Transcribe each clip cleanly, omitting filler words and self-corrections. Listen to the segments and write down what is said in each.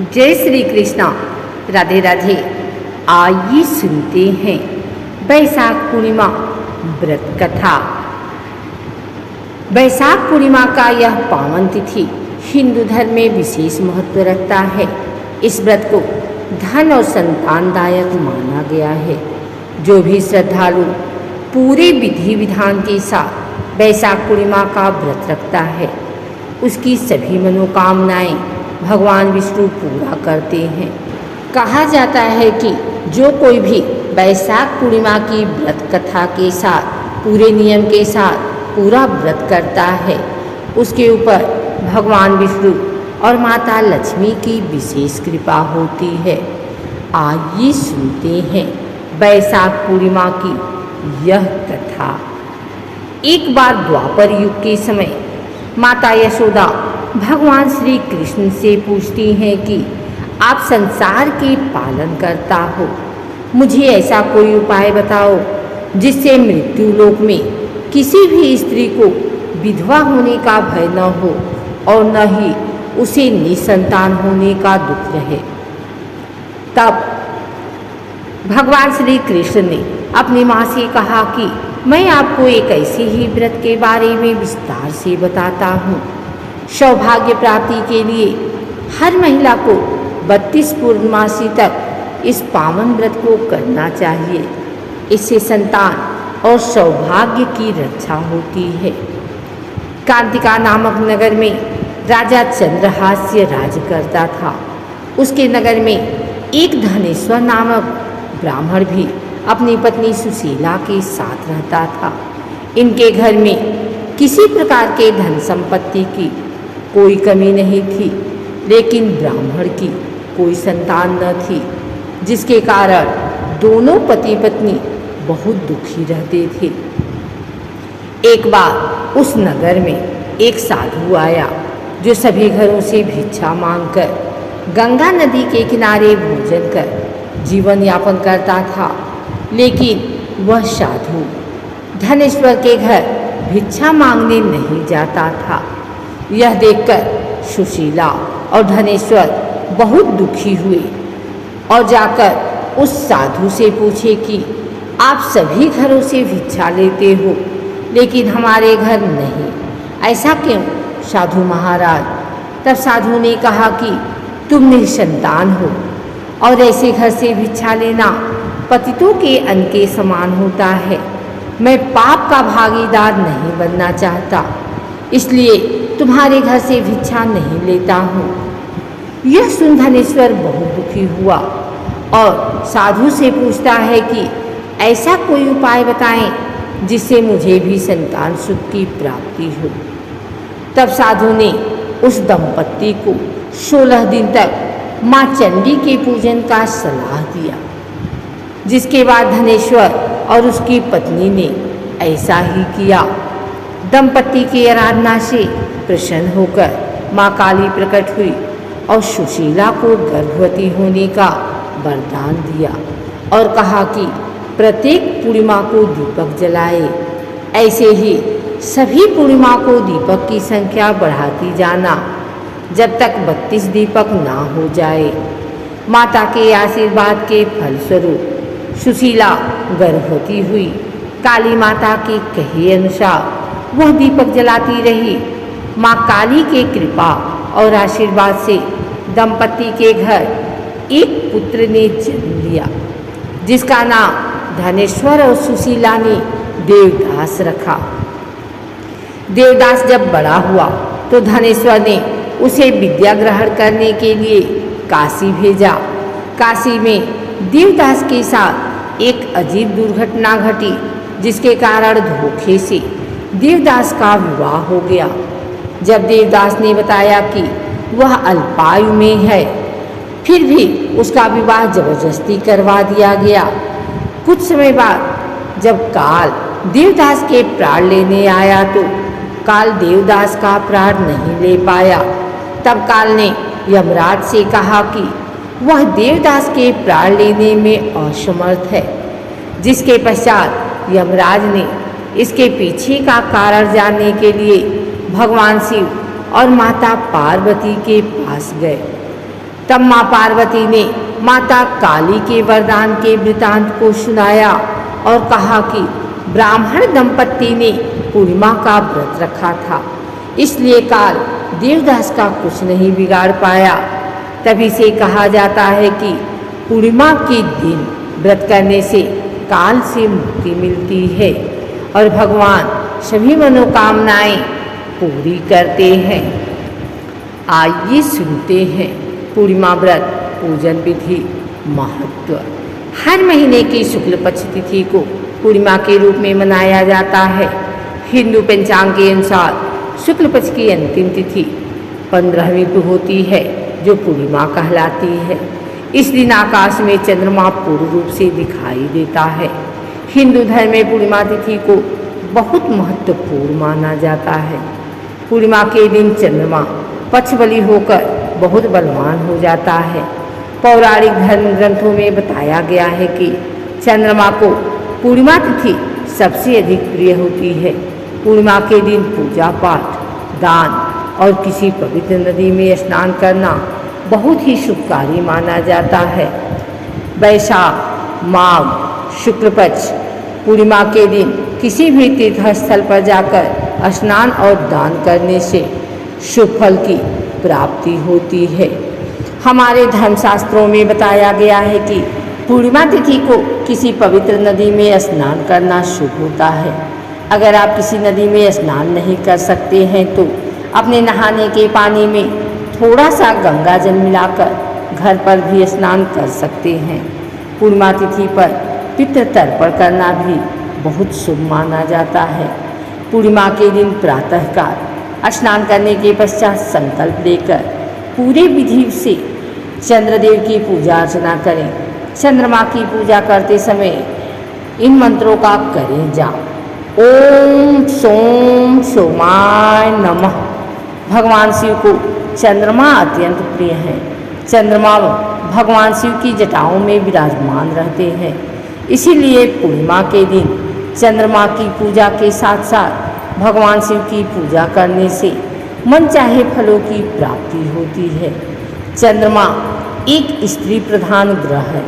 जय श्री कृष्णा। राधे राधे। आइए सुनते हैं बैसाख पूर्णिमा व्रत कथा। बैसाख पूर्णिमा का यह पावन तिथि हिंदू धर्म में विशेष महत्व रखता है। इस व्रत को धन और संतानदायक माना गया है। जो भी श्रद्धालु पूरे विधि विधान के साथ बैसाख पूर्णिमा का व्रत रखता है, उसकी सभी मनोकामनाएं भगवान विष्णु पूरा करते हैं। कहा जाता है कि जो कोई भी बैसाख पूर्णिमा की व्रत कथा के साथ पूरे नियम के साथ पूरा व्रत करता है, उसके ऊपर भगवान विष्णु और माता लक्ष्मी की विशेष कृपा होती है। आइए सुनते हैं बैसाख पूर्णिमा की यह कथा। एक बार द्वापर युग के समय माता यशोदा भगवान श्री कृष्ण से पूछती हैं कि आप संसार के पालन करता हो, मुझे ऐसा कोई उपाय बताओ जिससे मृत्यु लोक में किसी भी स्त्री को विधवा होने का भय न हो और न ही उसे निसंतान होने का दुख रहे। तब भगवान श्री कृष्ण ने अपनी माँ से कहा कि मैं आपको एक ऐसे ही व्रत के बारे में विस्तार से बताता हूँ। सौभाग्य प्राप्ति के लिए हर महिला को 32 पूर्णमासी तक इस पावन व्रत को करना चाहिए। इससे संतान और सौभाग्य की रक्षा होती है। कांतिका नामक नगर में राजा चंद्रहास्य राज करता था। उसके नगर में एक धनेश्वर नामक ब्राह्मण भी अपनी पत्नी सुशीला के साथ रहता था। इनके घर में किसी प्रकार के धन संपत्ति की कोई कमी नहीं थी, लेकिन ब्राह्मण की कोई संतान न थी, जिसके कारण दोनों पति पत्नी बहुत दुखी रहते थे। एक बार उस नगर में एक साधु आया जो सभी घरों से भिक्षा मांगकर गंगा नदी के किनारे भोजन कर जीवन यापन करता था। लेकिन वह साधु धनेश्वर के घर भिक्षा मांगने नहीं जाता था। यह देखकर सुशीला और धनेश्वर बहुत दुखी हुए और जाकर उस साधु से पूछे कि आप सभी घरों से भिक्षा लेते हो, लेकिन हमारे घर नहीं, ऐसा क्यों साधु महाराज? तब साधु ने कहा कि तुम निसंतान हो और ऐसे घर से भिक्षा लेना पतितों के अन्न के समान होता है। मैं पाप का भागीदार नहीं बनना चाहता, इसलिए तुम्हारे घर से भिक्षा नहीं लेता हूँ। यह सुन धनेश्वर बहुत दुखी हुआ और साधु से पूछता है कि ऐसा कोई उपाय बताएं जिससे मुझे भी संतान सुख की प्राप्ति हो। तब साधु ने उस दंपत्ति को 16 दिन तक माँ चंडी के पूजन का सलाह दिया, जिसके बाद धनेश्वर और उसकी पत्नी ने ऐसा ही किया। दंपत्ति की आराधना से प्रसन्न होकर माँ काली प्रकट हुई और सुशीला को गर्भवती होने का वरदान दिया और कहा कि प्रत्येक पूर्णिमा को दीपक जलाए। ऐसे ही सभी पूर्णिमा को दीपक की संख्या बढ़ाती जाना जब तक 32 दीपक ना हो जाए। माता के आशीर्वाद के फलस्वरूप सुशीला गर्भवती हुई। काली माता के कहे अनुसार वह दीपक जलाती रही। माँ काली के कृपा और आशीर्वाद से दंपति के घर एक पुत्र ने जन्म लिया, जिसका नाम धनेश्वर और सुशीला ने देवदास रखा। देवदास जब बड़ा हुआ तो धनेश्वर ने उसे विद्या ग्रहण करने के लिए काशी भेजा। काशी में देवदास के साथ एक अजीब दुर्घटना घटी, जिसके कारण धोखे से देवदास का विवाह हो गया। जब देवदास ने बताया कि वह अल्पायु में है, फिर भी उसका विवाह जबरदस्ती करवा दिया गया। कुछ समय बाद जब काल देवदास के प्राण लेने आया तो काल देवदास का प्राण नहीं ले पाया। तब काल ने यमराज से कहा कि वह देवदास के प्राण लेने में असमर्थ है। जिसके पश्चात यमराज ने इसके पीछे का कारण जानने के लिए भगवान शिव और माता पार्वती के पास गए। तब माँ पार्वती ने माता काली के वरदान के वृतांत को सुनाया और कहा कि ब्राह्मण दंपत्ति ने पूर्णिमा का व्रत रखा था, इसलिए काल देवदास का कुछ नहीं बिगाड़ पाया। तभी से कहा जाता है कि पूर्णिमा के दिन व्रत करने से काल से मुक्ति मिलती है और भगवान सभी मनोकामनाएं पूरी करते हैं। आइए सुनते हैं पूर्णिमा व्रत पूजन विधि महत्व। हर महीने की शुक्ल पक्ष तिथि को पूर्णिमा के रूप में मनाया जाता है। हिंदू पंचांग के अनुसार शुक्ल पक्ष की अंतिम तिथि 15वीं को होती है, जो पूर्णिमा कहलाती है। इस दिन आकाश में चंद्रमा पूर्ण रूप से दिखाई देता है। हिंदू धर्म में पूर्णिमा तिथि को बहुत महत्वपूर्ण माना जाता है। पूर्णिमा के दिन चंद्रमा पक्षबली होकर बहुत बलवान हो जाता है। पौराणिक धर्म ग्रंथों में बताया गया है कि चंद्रमा को पूर्णिमा तिथि सबसे अधिक प्रिय होती है। पूर्णिमा के दिन पूजा पाठ, दान और किसी पवित्र नदी में स्नान करना बहुत ही शुभकारी माना जाता है। वैशाख माघ शुक्ल पक्ष पूर्णिमा के दिन किसी भी तीर्थ स्थल पर जाकर स्नान और दान करने से शुभ फल की प्राप्ति होती है। हमारे धर्मशास्त्रों में बताया गया है कि पूर्णिमा तिथि को किसी पवित्र नदी में स्नान करना शुभ होता है। अगर आप किसी नदी में स्नान नहीं कर सकते हैं तो अपने नहाने के पानी में थोड़ा सा गंगा जल मिलाकर घर पर भी स्नान कर सकते हैं। पूर्णिमा तिथि पर पितृ तर्पण करना भी बहुत शुभ माना जाता है। पूर्णिमा के दिन प्रातःकाल स्नान करने के पश्चात संकल्प लेकर पूरे विधि से चंद्रदेव की पूजा अर्चना करें। चंद्रमा की पूजा करते समय इन मंत्रों का करें जाप। ओम सोम सोमाय नमः। भगवान शिव को चंद्रमा अत्यंत प्रिय है। चंद्रमा भगवान शिव की जटाओं में विराजमान रहते हैं, इसीलिए पूर्णिमा के दिन चंद्रमा की पूजा के साथ साथ भगवान शिव की पूजा करने से मनचाहे फलों की प्राप्ति होती है। चंद्रमा एक स्त्री प्रधान ग्रह है,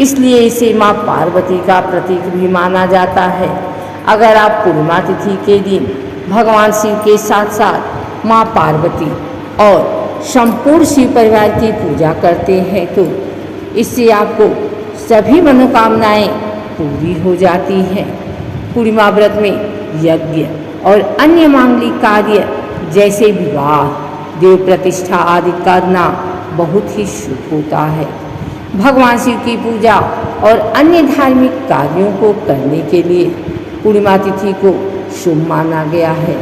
इसलिए इसे माँ पार्वती का प्रतीक भी माना जाता है। अगर आप पूर्णिमा तिथि के दिन भगवान शिव के साथ साथ माँ पार्वती और संपूर्ण शिव परिवार की पूजा करते हैं तो इससे आपको सभी मनोकामनाएं पूरी हो जाती हैं। पूर्णिमा व्रत में यज्ञ और अन्य मांगलिक कार्य जैसे विवाह, देव प्रतिष्ठा आदि करना बहुत ही शुभ होता है। भगवान शिव की पूजा और अन्य धार्मिक कार्यों को करने के लिए पूर्णिमा तिथि को शुभ माना गया है।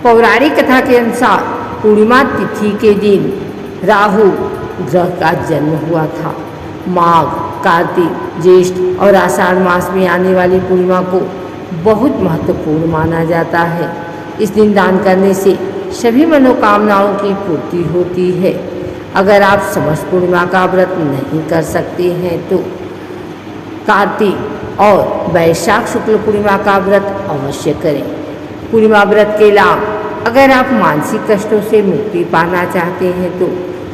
पौराणिक कथा के अनुसार पूर्णिमा तिथि के दिन राहु ग्रह का जन्म हुआ था। माघ, कार्तिक, ज्येष्ठ और आषाढ़ मास में आने वाली पूर्णिमा को बहुत महत्वपूर्ण माना जाता है। इस दिन दान करने से सभी मनोकामनाओं की पूर्ति होती है। अगर आप समस्त पूर्णिमा का व्रत नहीं कर सकते हैं तो कार्तिक और वैशाख शुक्ल पूर्णिमा का व्रत अवश्य करें। पूर्णिमा व्रत के लाभ: अगर आप मानसिक कष्टों से मुक्ति पाना चाहते हैं तो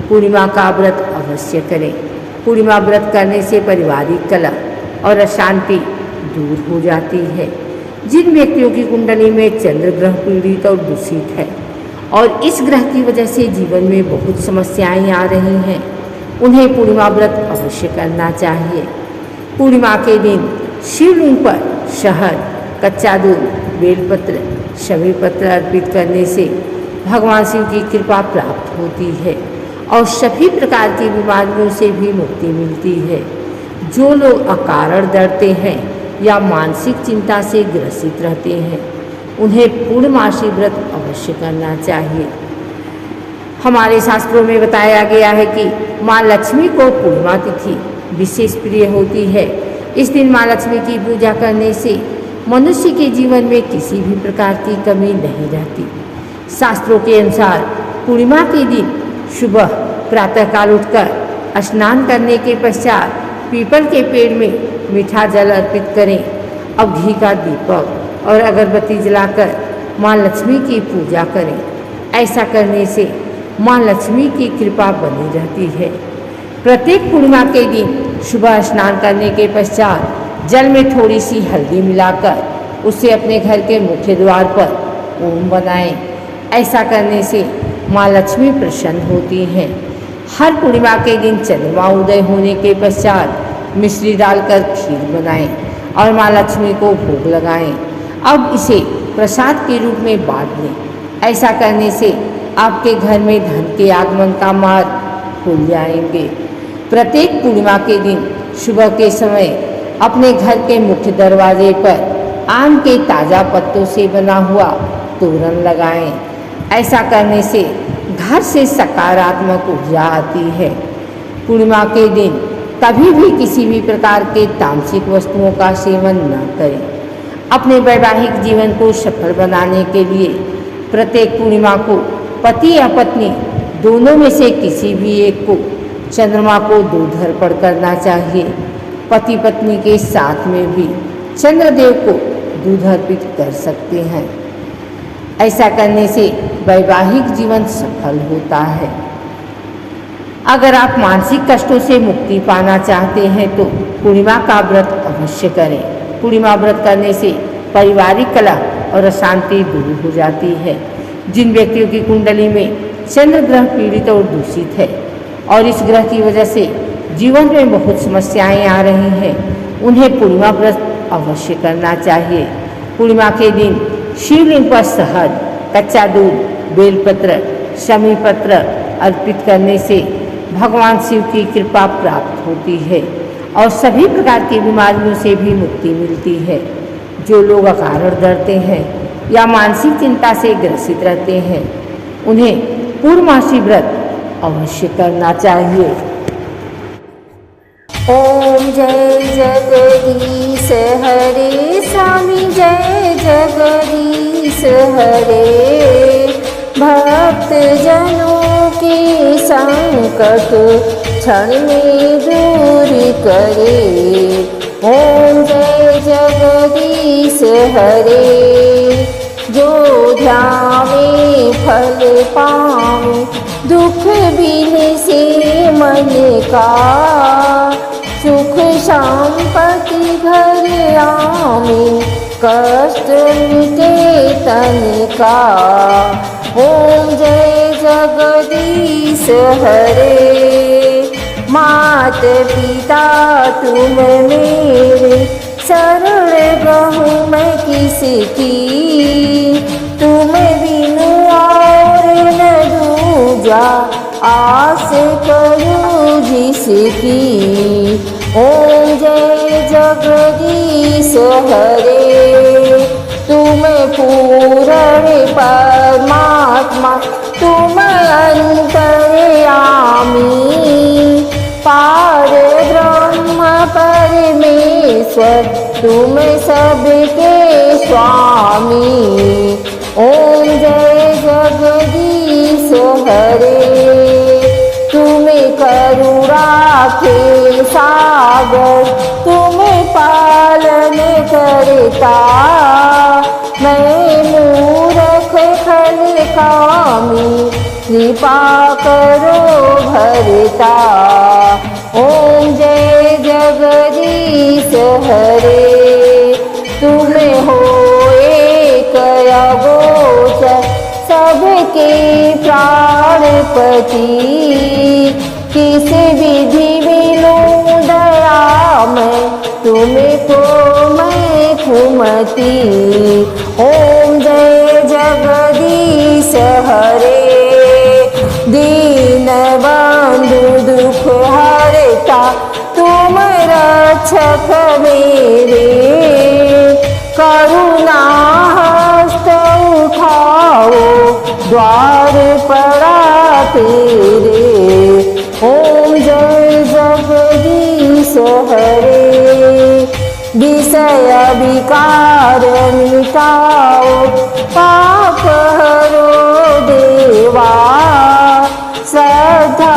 पूर्णिमा का व्रत अवश्य करें। पूर्णिमा व्रत करने से पारिवारिक कलह और अशांति दूर हो जाती है। जिन व्यक्तियों की कुंडली में चंद्र ग्रह पीड़ित और दूषित है और इस ग्रह की वजह से जीवन में बहुत समस्याएं आ रही हैं, उन्हें पूर्णिमा व्रत अवश्य करना चाहिए। पूर्णिमा के दिन शिवलिंग पर शहद, कच्चा दूध, बेलपत्र, शमी पत्र अर्पित करने से भगवान शिव की कृपा प्राप्त होती है और सभी प्रकार की बीमारियों से भी मुक्ति मिलती है। जो लोग अकारण डरते हैं या मानसिक चिंता से ग्रसित रहते हैं, उन्हें पूर्णमासी व्रत अवश्य करना चाहिए। हमारे शास्त्रों में बताया गया है कि माँ लक्ष्मी को पूर्णिमा तिथि विशेष प्रिय होती है। इस दिन माँ लक्ष्मी की पूजा करने से मनुष्य के जीवन में किसी भी प्रकार की कमी नहीं रहती। शास्त्रों के अनुसार पूर्णिमा के दिन सुबह प्रातःकाल उठकर स्नान करने के पश्चात पीपल के पेड़ में मीठा जल अर्पित करें। अब घी का दीपक और अगरबत्ती जलाकर माँ लक्ष्मी की पूजा करें। ऐसा करने से माँ लक्ष्मी की कृपा बनी रहती है। प्रत्येक पूर्णिमा के दिन सुबह स्नान करने के पश्चात जल में थोड़ी सी हल्दी मिलाकर उसे अपने घर के मुख्य द्वार पर ओम बनाएं। ऐसा करने से माँ लक्ष्मी प्रसन्न होती हैं। हर पूर्णिमा के दिन चंद्रमा उदय होने के पश्चात मिश्री डालकर खीर बनाएं और माँ लक्ष्मी को भोग लगाएं। अब इसे प्रसाद के रूप में बांट लें। ऐसा करने से आपके घर में धन के आगमन का मार्ग खुल जाएंगे। प्रत्येक पूर्णिमा के दिन सुबह के समय अपने घर के मुख्य दरवाजे पर आम के ताज़ा पत्तों से बना हुआ तोरण लगाएं। ऐसा करने से घर से सकारात्मक ऊर्जा आती है। पूर्णिमा के दिन कभी भी किसी भी प्रकार के तामसिक वस्तुओं का सेवन न करें। अपने वैवाहिक जीवन को सफल बनाने के लिए प्रत्येक पूर्णिमा को पति या पत्नी दोनों में से किसी भी एक को चंद्रमा को दूध अर्पण करना चाहिए। पति पत्नी के साथ में भी चंद्रदेव को दूध अर्पित कर सकते हैं। ऐसा करने से वैवाहिक जीवन सफल होता है। अगर आप मानसिक कष्टों से मुक्ति पाना चाहते हैं तो पूर्णिमा का व्रत अवश्य करें। पूर्णिमा व्रत करने से पारिवारिक कलह और अशांति दूर हो जाती है। जिन व्यक्तियों की कुंडली में चंद्र ग्रह पीड़ित और दूषित है और इस ग्रह की वजह से जीवन में बहुत समस्याएं आ रही हैं, उन्हें पूर्णिमा व्रत अवश्य करना चाहिए। पूर्णिमा के दिन शिवलिंग पर शहद, कच्चा दूध, बेलपत्र, शमी पत्र अर्पित करने से भगवान शिव की कृपा प्राप्त होती है और सभी प्रकार की बीमारियों से भी मुक्ति मिलती है। जो लोग अकारण डरते हैं या मानसिक चिंता से ग्रसित रहते हैं, उन्हें पूर्णमासी व्रत अवश्य करना चाहिए। ओम जय जगदीश हरे स्वामी जय जगदीश हरे। भक्त जनों के संकट क्षण में दूर करे। ओम जय जगदीश हरे। जो ध्यावे फल पावे दुख बिन से मन का। सुख संपत्ति घर आवे कष्ट मिटे तन का। ओम जय जगदीश हरे। मात पिता तुम मेरे शरण गहूँ मैं किसकी। तुम बिनु और न दूजा आस करूँ जिसकी। ओम जय जगदीश हरे। तुम पूर्ण परमात्मा तुम अंतर्यामी। पार ब्रह्म परमेश्वर तुम सबके स्वामी। ओम जय जगदीश हरे। तुम करुणा के सागर तुम पालन करता। मैं मूर्ख खल कामी कृपा करो भरता। ओम जय जगदीश हरे। तुम हो एक अगोचर सबके प्राणपति। किस विधि बिनु दया मैं तुमको मैं कुमति। ओम जय जगदीश हरे। दीन बंधु दुख हरता तुम रक्षक मेरे। करुणा हस्त उठाओ द्वार पड़ा तेरे। ओम जय जगदीश हरे। विषय विकार मिटाओ पाप हरो देवा। श्रद्धा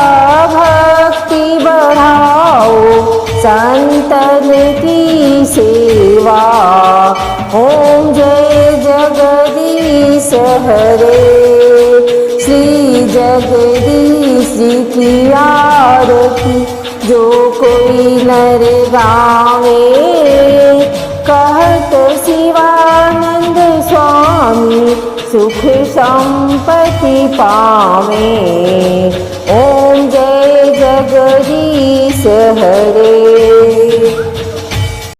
भक्ति बढ़ाओ संतन की सेवा। ओम जय जगदीश हरे। श्री जगदीश जी की आरती। जो कोई नर गावे कहत शिवानंद स्वामी सुख संपत्ति पावे। ओम जय जगदीश हरे।